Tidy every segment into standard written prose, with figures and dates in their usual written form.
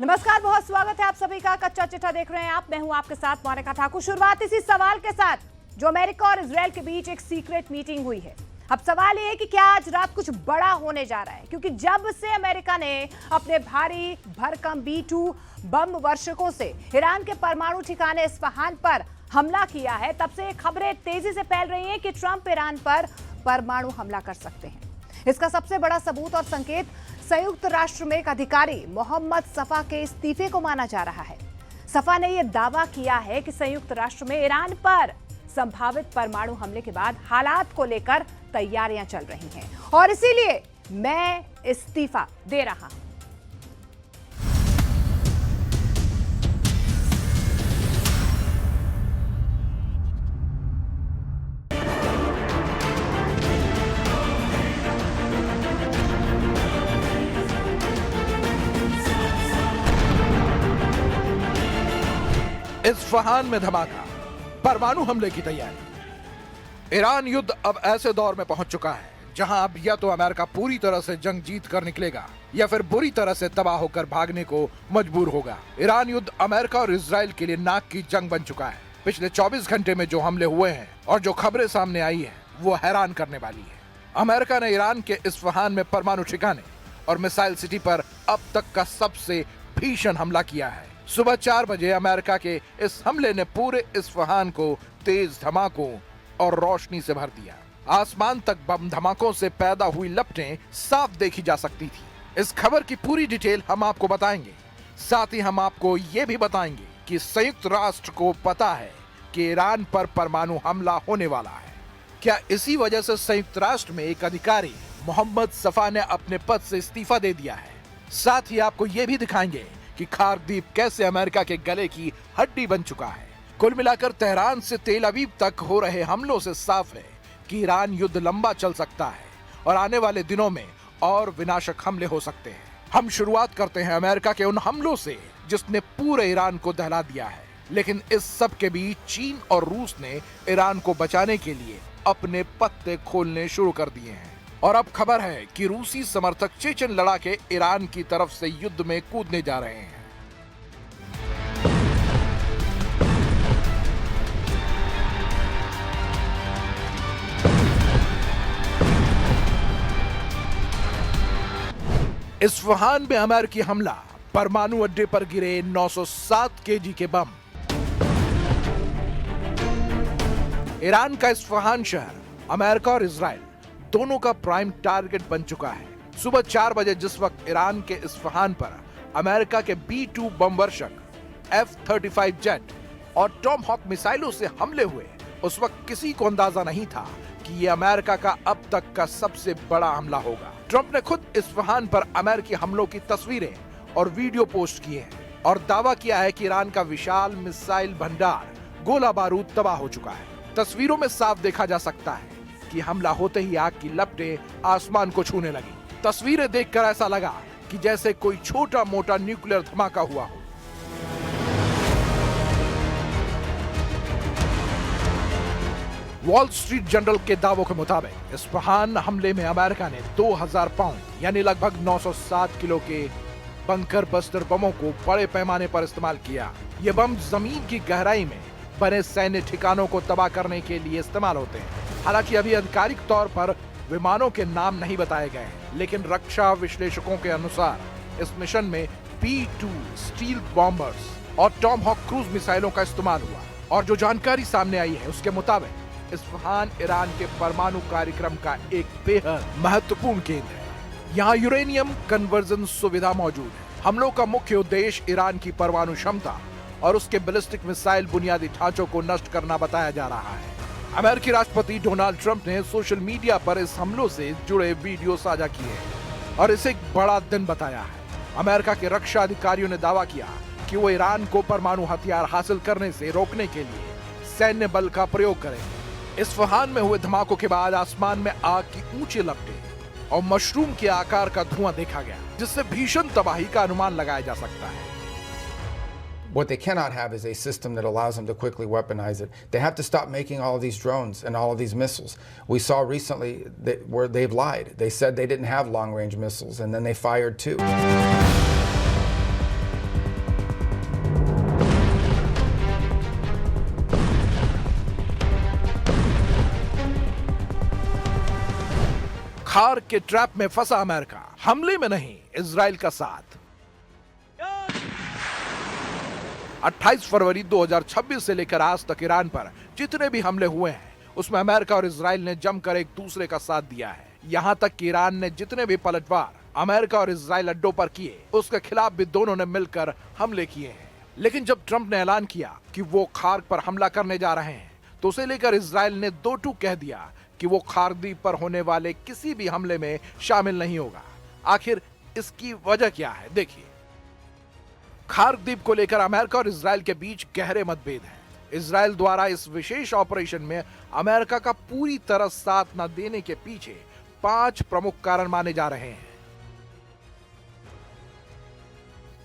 नमस्कार, बहुत स्वागत है आप सभी का। कच्चा चिट्ठा देख रहे हैं आप, मैं हूं आपके साथ मोनिका ठाकुर। शुरुआत इसी सवाल के साथ जो अमेरिका और इजरायल के बीच एक सीक्रेट मीटिंग हुई है। अब सवाल ये है कि क्या आज रात कुछ बड़ा होने जा रहा है, क्योंकि जब से अमेरिका ने अपने भारी भरकम B-2 बम वर्षकों से ईरान के परमाणु ठिकाने इस्फहान पर हमला किया है, तब से खबरें तेजी से फैल रही हैं कि ट्रंप ईरान पर परमाणु हमला कर सकते हैं। इसका सबसे बड़ा सबूत और संकेत संयुक्त राष्ट्र में एक अधिकारी मोहम्मद सफा के इस्तीफे को माना जा रहा है। सफा ने यह दावा किया है कि संयुक्त राष्ट्र में ईरान पर संभावित परमाणु हमले के बाद हालात को लेकर तैयारियां चल रही हैं और इसीलिए मैं इस्तीफा दे रहा हूं। इस्फहान में धमाका, परमाणु हमले की तैयारी। ईरान युद्ध अब ऐसे दौर में पहुंच चुका है जहां अब या तो अमेरिका पूरी तरह से जंग जीत कर निकलेगा या फिर बुरी तरह से तबाह होकर भागने को मजबूर होगा। ईरान युद्ध अमेरिका और इजराइल के लिए नाक की जंग बन चुका है। पिछले 24 घंटे में जो हमले हुए हैं और जो खबरें सामने आई हैं वो हैरान करने वाली है। अमेरिका ने ईरान के इस्फहान में परमाणु ठिकाने और मिसाइल सिटी पर अब तक का सबसे भीषण हमला किया है। सुबह 4 बजे अमेरिका के इस हमले ने पूरे इस्फहान को तेज धमाकों और रोशनी से भर दिया। आसमान तक बम धमाकों से पैदा हुई लपटें साफ देखी जा सकती थी। इस खबर की पूरी डिटेल हम आपको बताएंगे। साथ ही हम आपको ये भी बताएंगे कि संयुक्त राष्ट्र को पता है कि ईरान पर परमाणु हमला होने वाला है। क्या इसी वजह से संयुक्त राष्ट्र में एक अधिकारी मोहम्मद सफा ने अपने पद से इस्तीफा दे दिया है। साथ ही आपको ये भी दिखाएंगे कि खारदीप कैसे अमेरिका के गले की हड्डी बन चुका है। कुल मिलाकर तेहरान से तेल अवीव तक हो रहे हमलों से साफ है कि ईरान युद्ध लंबा चल सकता है और आने वाले दिनों में और विनाशक हमले हो सकते हैं। हम शुरुआत करते हैं अमेरिका के उन हमलों से जिसने पूरे ईरान को दहला दिया है। लेकिन इस सब के बीच चीन और रूस ने ईरान को बचाने के लिए अपने पत्ते खोलने शुरू कर दिए हैं और अब खबर है कि रूसी समर्थक चेचन लड़ाके ईरान की तरफ से युद्ध में कूदने जा रहे हैं। इस्फहान में अमेरिकी हमला, परमाणु अड्डे पर गिरे 907 केजी के बम। ईरान का इस्फहान शहर अमेरिका और इजराइल दोनों का प्राइम टारगेट बन चुका है। सुबह 4 बजे जिस वक्त ईरान के इस्फहान पर अमेरिका के B-2 बम वर्षक, F-35 जेट और टॉमहॉक मिसाइलों से हमले हुए, उस वक्त किसी को अंदाजा नहीं था कि ये अमेरिका का अब तक का सबसे बड़ा हमला होगा। ट्रंप ने खुद इस्फहान पर अमेरिकी हमलों की तस्वीरें और वीडियो पोस्ट किए हैं और दावा किया है कि ईरान का विशाल मिसाइल भंडार, गोला बारूद तबाह हो चुका है। तस्वीरों में साफ देखा जा सकता है कि हमला होते ही आग की लपटें आसमान को छूने लगी। तस्वीरें देखकर ऐसा लगा कि जैसे कोई छोटा मोटा न्यूक्लियर धमाका हुआ हो। वॉल स्ट्रीट जर्नल के दावों के मुताबिक इस्फहान हमले में अमेरिका ने 2000 पाउंड यानी लगभग 907 किलो के बंकर बस्टर बमों को बड़े पैमाने पर इस्तेमाल किया। ये बम जमीन की गहराई में बने सैन्य ठिकानों को तबाह करने के लिए इस्तेमाल होते हैं। हालांकि अभी आधिकारिक तौर पर विमानों के नाम नहीं बताए गए हैं, लेकिन रक्षा विश्लेषकों के अनुसार इस मिशन में B-2 स्टील बॉम्बर्स और टॉमहॉक क्रूज मिसाइलों का इस्तेमाल हुआ और जो जानकारी सामने आई है उसके मुताबिक इस्फहान ईरान के परमाणु कार्यक्रम का एक बेहद महत्वपूर्ण केंद्र है। यहाँ यूरेनियम कन्वर्जन सुविधा मौजूद है। हमलों का मुख्य उद्देश्य ईरान की परमाणु क्षमता और उसके बैलिस्टिक मिसाइल बुनियादी ढांचों को नष्ट करना बताया जा रहा है। अमेरिकी राष्ट्रपति डोनाल्ड ट्रंप ने सोशल मीडिया पर इस हमलों से जुड़े वीडियो साझा किए और इसे एक बड़ा दिन बताया है। अमेरिका के रक्षा अधिकारियों ने दावा किया कि वो ईरान को परमाणु हथियार हासिल करने से रोकने के लिए सैन्य बल का प्रयोग करेंगे। इस्फहान में हुए धमाकों के बाद आसमान में आग की ऊंची लपटें और मशरूम के आकार का धुआं देखा गया, जिससे भीषण तबाही का अनुमान लगाया जा सकता है। What they cannot have is a system that allows them to quickly weaponize it. They have to stop making all of these drones and all of these missiles. We saw recently where they've lied. They said they didn't have long-range missiles, and then they fired two. खार्क के trap में फंसा America, हमले में नहीं, Israel का साथ। 28 फरवरी 2026 से लेकर आज तक ईरान पर जितने भी हमले हुए हैं उसमें अमेरिका और इजराइल ने जमकर एक दूसरे का साथ दिया है। यहां तक कि ईरान ने जितने भी पलटवार अमेरिका और इजराइल अड्डों पर किए उसके खिलाफ भी दोनों ने मिलकर हमले किए हैं। लेकिन जब ट्रंप ने ऐलान किया कि वो खार्क पर हमला करने जा रहे हैं तो उसे लेकर इजराइल ने दो टूक कह दिया कि वो खार्क द्वीप पर होने वाले किसी भी हमले में शामिल नहीं होगा। आखिर इसकी वजह क्या है, देखिए। खार्क द्वीप को लेकर अमेरिका और इजराइल के बीच गहरे मतभेद हैं। इजराइल द्वारा इस विशेष ऑपरेशन में अमेरिका का पूरी तरह साथ न देने के पीछे 5 प्रमुख कारण माने जा रहे हैं।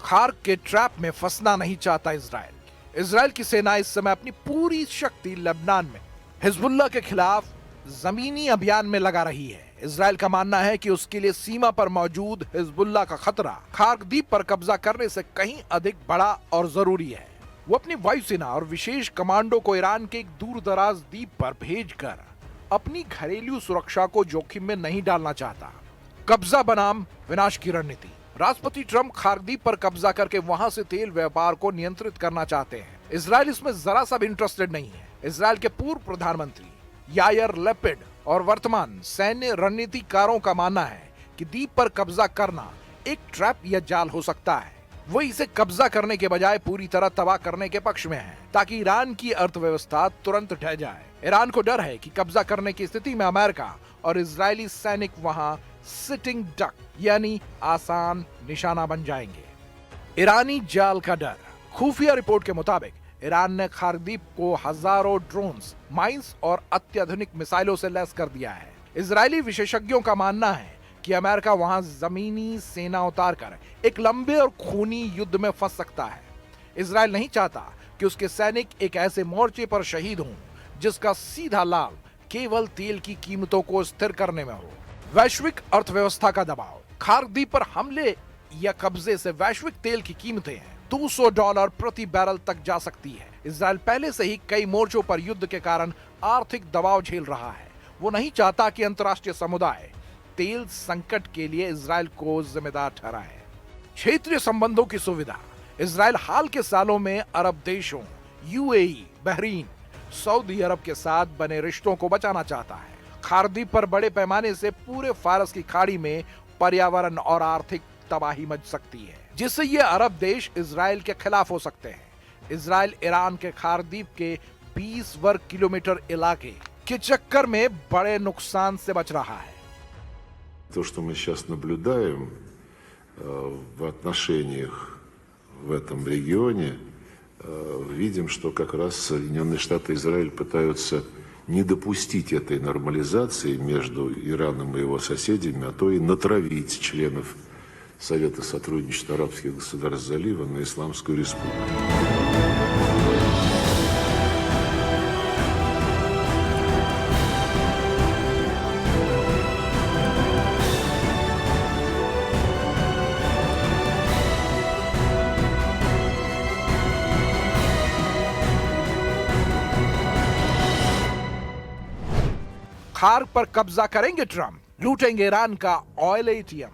खार्क के ट्रैप में फंसना नहीं चाहता इजराइल। इजराइल की सेना इस समय अपनी पूरी शक्ति लेबनान में हिजबुल्लाह के खिलाफ जमीनी अभियान में लगा रही है। इजराइल का मानना है कि उसके लिए सीमा पर मौजूद हिजबुल्लाह का खतरा खार्क द्वीप पर कब्जा करने से कहीं अधिक बड़ा और जरूरी है। वो अपनी वायुसेना और विशेष कमांडो को ईरान के एक दूर दराज द्वीप पर भेजकर अपनी घरेलू सुरक्षा को जोखिम में नहीं डालना चाहता। कब्जा बनाम विनाश की रणनीति। राष्ट्रपति ट्रंप खार्क द्वीप पर कब्जा करके वहां से तेल व्यापार को नियंत्रित करना चाहते हैं। इजराइल इसमें जरा सा भी इंटरेस्टेड नहीं है। इजराइल के पूर्व प्रधानमंत्री यायर लैपिड और वर्तमान सैन्य रणनीतिकारों का मानना है कि द्वीप पर कब्जा करना एक ट्रैप या जाल हो सकता है। वो इसे कब्जा करने के बजाय पूरी तरह तबाह करने के पक्ष में है ताकि ईरान की अर्थव्यवस्था तुरंत ढह जाए। ईरान को डर है कि कब्जा करने की स्थिति में अमेरिका और इजरायली सैनिक वहां सिटिंग डक यानी आसान निशाना बन जाएंगे। ईरानी जाल का डर। खुफिया रिपोर्ट के मुताबिक ईरान ने खार्क द्वीप को हजारों ड्रोन्स, माइंस और अत्याधुनिक मिसाइलों से लैस कर दिया है। इजरायली विशेषज्ञों का मानना है कि अमेरिका वहां जमीनी सेना उतारकर एक लंबे और खूनी युद्ध में फंस सकता है। इजराइल नहीं चाहता कि उसके सैनिक एक ऐसे मोर्चे पर शहीद हों जिसका सीधा लाभ केवल तेल की कीमतों को स्थिर करने में हो। वैश्विक अर्थव्यवस्था का दबाव। खार्क द्वीप पर हमले या कब्जे से वैश्विक तेल की कीमतें $200 प्रति बैरल तक जा सकती है। इजराइल पहले से ही कई मोर्चों पर युद्ध के कारण आर्थिक दबाव झेल रहा है। वो नहीं चाहता कि अंतर्राष्ट्रीय समुदाय तेल संकट के लिए इजराइल को जिम्मेदार ठहराए। क्षेत्रीय संबंधों की सुविधा। इजराइल हाल के सालों में अरब देशों यूएई, बहरीन, सऊदी अरब के साथ बने रिश्तों को बचाना चाहता है। खार्क द्वीप पर बड़े पैमाने से पूरे फारस की खाड़ी में पर्यावरण और आर्थिक तबाही मच सकती है जिससे ये अरब देश इजराइल के खिलाफ हो सकते हैं। इजराइल ईरान के खार्क द्वीप के 20 वर्ग किलोमीटर इलाके के चक्कर में बड़े नुकसान से बच रहा है। То, что мы сейчас наблюдаем в отношениях в этом регионе, видим, что как раз Соединенные Штаты и Израиль пытаются не допустить этой нормализации между Ираном и его соседями, а то и натравить членов Совета сотрудничества арабских государств залива на Исламскую республику. खार्क पर कब्जा करेंगे ट्रंप, लूटेंगे ईरान का ऑयल एटीएम।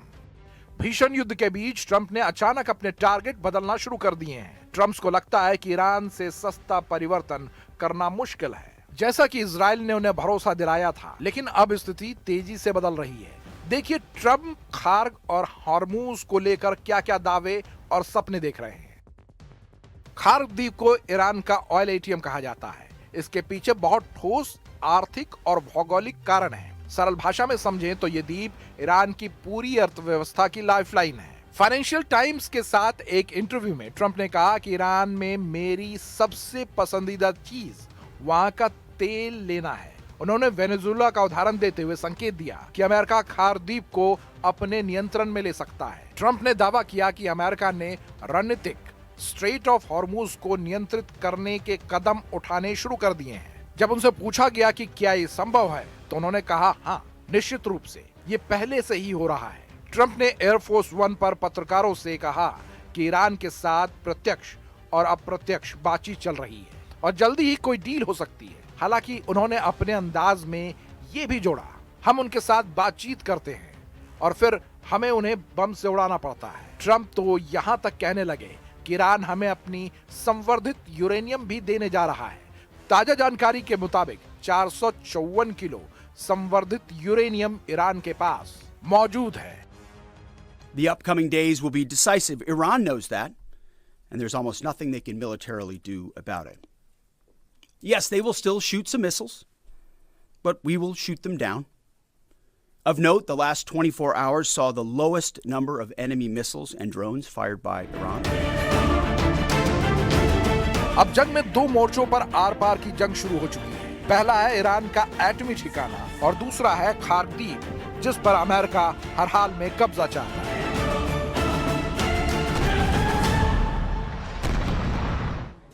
भीषण युद्ध के बीच ट्रंप ने अचानक अपने टारगेट बदलना शुरू कर दिए हैं। ट्रंप को लगता है कि ईरान से सस्ता परिवर्तन करना मुश्किल है, जैसा कि इजराइल ने उन्हें भरोसा दिलाया था। लेकिन अब स्थिति तेजी से बदल रही है। देखिए ट्रंप खार्क और हॉर्मूज को लेकर क्या क्या दावे और सपने देख रहे हैं। खार्क द्वीप को ईरान का ऑयल एटीएम कहा जाता है। इसके पीछे बहुत ठोस आर्थिक और भौगोलिक कारण है। सरल भाषा में समझें तो ये द्वीप ईरान की पूरी अर्थव्यवस्था की लाइफलाइन है। फाइनेंशियल टाइम्स के साथ एक इंटरव्यू में ट्रंप ने कहा कि ईरान में मेरी सबसे पसंदीदा चीज वहां का तेल लेना है। उन्होंने वेनेजुएला का उदाहरण देते हुए संकेत दिया कि अमेरिका खार्क द्वीप को अपने नियंत्रण में ले सकता है। ट्रंप ने दावा किया कि अमेरिका ने रणनीतिक स्ट्रेट ऑफ हॉर्मूज को नियंत्रित करने के कदम उठाने शुरू कर दिए हैं। जब उनसे पूछा गया कि क्या ये संभव है तो उन्होंने कहा हाँ, निश्चित रूप से ये पहले से ही हो रहा है। ट्रंप ने एयरफोर्स 1 पर पत्रकारों से कहा कि ईरान के साथ प्रत्यक्ष और अप्रत्यक्ष बातचीत चल रही है और जल्दी ही कोई डील हो सकती है। हालांकि उन्होंने अपने अंदाज में ये भी जोड़ा, हम उनके साथ बातचीत करते हैं और फिर हमें उन्हें बम से उड़ाना पड़ता है। ट्रंप तो यहां तक कहने लगे कि ईरान हमें अपनी संवर्धित यूरेनियम भी देने जा रहा है। ताजा जानकारी के मुताबिक 454 किलो संवर्धित यूरेनियम ईरान के पास मौजूद है। The upcoming days will be decisive. Iran knows that, and there's almost nothing they can militarily do about it. Yes, they will still shoot some missiles, but we will shoot them down. Of note, the last 24 hours saw the lowest number of enemy missiles and drones fired by Iran. अब जंग में दो मोर्चों पर are पार की जंग शुरू हो चुकी है। पहला है ईरान का एटमी ठिकाना और दूसरा है खार्क द्वीप, जिस पर अमेरिका हर हाल में कब्जा चाहता है।